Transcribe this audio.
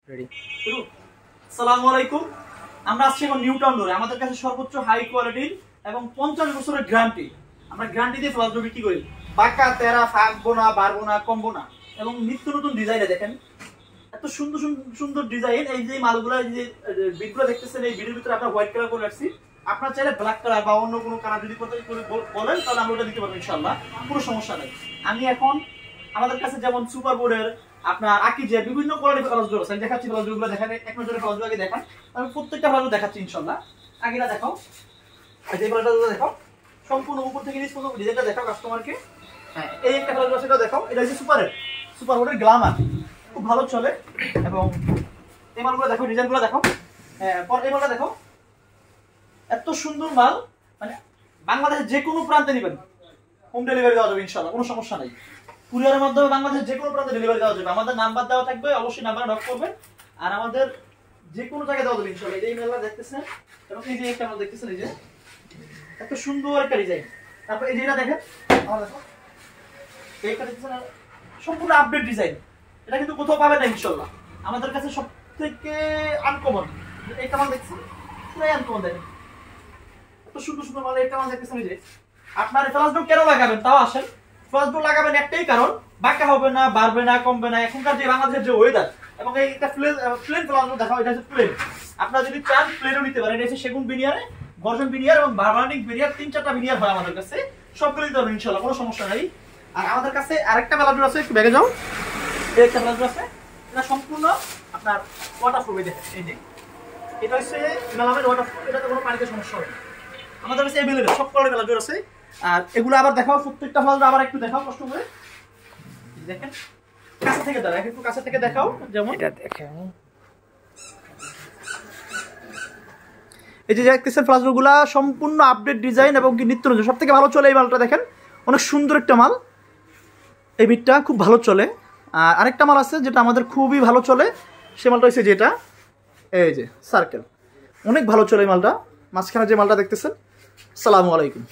Ready শুরু। আসসালামু আলাইকুম। আমরা আসছি এখন নিউ টাউন রোডে। আমাদের কাছে সর্বোচ্চ হাই কোয়ালিটির এবং 50 বছরের গ্যারান্টি, আমরা গ্যারান্টি দিয়ে ফ্লাস ডোর বিক্রি করি। বাঁকা তেরা থাকবো না, বাড়বো না, কমবো না। এবং নিত্য নতুন ডিজাইনে দেখেন এত সুন্দর সুন্দর ডিজাইন। এই যে মালগুলো, এই যে বিটগুলো দেখতেছেন, এই বিটের ভিতরে আমরা হোয়াইট কালার করে রাখছি। আপনার চাইলে ব্ল্যাক কালার বা অন্য কোনো কালার যদি বলেন তাহলে আমরা ওটা দিতে পারবো ইনশাআল্লাহ, কোনো সমস্যা নেই। আমি এখন আমাদের কাছে যেমন সুপার বোর্ডের, আপনার আকিজের বিভিন্ন কোয়ালিটির ফ্লাস ডোর আছে। আমি দেখাচ্ছি ফ্লাস ডোরগুলো, দেখেন এক নজরে ফ্লাস ডোর আগে দেখান। আমি প্রত্যেকটা ফ্লাস ডোর দেখাচ্ছি ইনশাআল্লাহ। আগেটা দেখাও, এই যে ফ্লাসটা দেখাও, সম্পূর্ণ উপর থেকে নিচ পর্যন্ত ডিজাইনটা দেখাও কাস্টমারকে। হ্যাঁ, এই একটা ফ্লাস ডোর সেটা দেখাও। এটা হচ্ছে সুপার বোর্ডের গ্লামার, খুব ভালো চলে। এবং এই মালগুলো দেখো, ডিজাইনগুলো দেখো। পর এই মালটা দেখো, এত সুন্দর মাল। মানে বাংলাদেশের যে কোনো প্রান্তে নেবেন, হোম ডেলিভারি দেওয়া যাবে ইনশাআল্লাহ, কোনো সমস্যা নেই। কুরিয়ারের মাধ্যমে বাংলাদেশের যে কোনো প্রান্তে ডেলিভারি দেওয়া যাবে। আমাদের নাম্বার দেওয়া থাকবে, অবশ্যই নাম্বারে নক করবেন। আর আমাদের যে কোনো জায়গায় দেওয়া যাবে ইনশাআল্লাহ। এই মেলা দেখতেছেন এবং এই যে একটা মাল দেখতেছেন, এই যে এত সুন্দর একটা ডিজাইন। তারপর এই যে এটা দেখেন, আমার দেখো এইটা দেখতেছেন, সম্পূর্ণ আপডেট ডিজাইন। এটা কিন্তু কোথাও পাবেন না ইনশাআল্লাহ। আমাদের কাছে সবথেকে আনকমন এইটা মাল দেখছেন, পুরাই আনকমন। দেখেন এত সুন্দর সুন্দর মাল। এইটা মাল দেখতেছেন, এই যে আপনার ফ্লাস ডোর কেন লাগাবেন তাও আসেন। ফ্লাস ডোর লাগাবেন একটাই কারণ, বাঁকা হবে না, বাড়বে না, কমবে না। এখনকার যে বাংলাদেশের যে ওয়েদার, এবং এইটা প্লেন ফ্লাস ডোর দেখাও, এটা হচ্ছে প্লেন। আপনারা যদি চান প্লেনও নিতে পারেন। এটা হচ্ছে সেগুন বিনিয়ারে, গর্জন বিনিয়ার এবং বার্বানিক বিনিয়ার, 3-4টা বিনিয়ার হয় আমাদের কাছে। সবগুলো দিতে পারবেন ইনশাআল্লাহ, কোনো সমস্যা নাই। আর আমাদের কাছে আরেকটা ফ্লাস ডোর আছে, একটু ব্যাগে যাও। এই একটা ফ্লাস ডোর আছে, এটা সম্পূর্ণ আপনার ওয়াটারপ্রুফ। দেখেন এই যে এটা হচ্ছে মেলামের ওয়াটারপ্রুফ, এটাতে কোনো পানিতে সমস্যা হবে না। আমাদের কাছে अवेलेबल সব কোয়ালিটির ফ্লাস ডোর আছে। আর এগুলো আবার দেখাও, প্রত্যেকটা ফ্লাস ডোর আবার একটু দেখাও কষ্ট করে। দেখেন কাছে থেকে দাঁড়া, একটু কাছে থেকে দেখাও। যেমন এটা দেখেন, এই যে দেখতেছেন ফ্লাস ডোরগুলো সম্পূর্ণ আপডেট ডিজাইন এবং কি নিত্য নতুন। সবথেকে ভালো চলে এই মালটা, দেখেন অনেক সুন্দর একটা মাল। এই বিটটা খুব ভালো চলে। আর আরেকটা মাল আছে যেটা আমাদের খুবই ভালো চলে, সে মালটা হচ্ছে যেটা এই যে সার্কেল, অনেক ভালো চলে এই মালটা। মাঝখানে যে মালটা দেখতেছেন। আসসালামু আলাইকুম।